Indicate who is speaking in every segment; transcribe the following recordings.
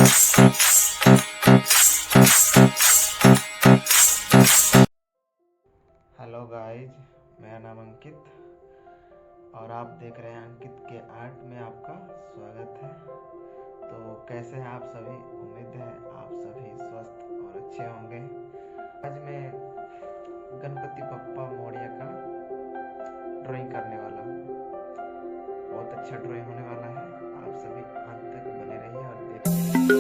Speaker 1: Hello guys, मेरा नाम अंकित और आप देख रहे हैं अंकित के आर्ट में आपका स्वागत है। तो कैसे हैं आप सभी? उम्मीद है आप सभी स्वस्थ और अच्छे होंगे। आज मैं गणपति बप्पा मोरिया का ड्राइंग करने वाला हूँ। बहुत अच्छा ड्राइंग होने वाला है। आप सभी अंत तक बने रहिए और देखते रहिए।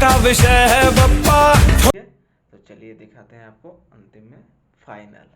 Speaker 2: का विषय है बप्पा।
Speaker 1: तो चलिए दिखाते हैं आपको अंतिम में फाइनल।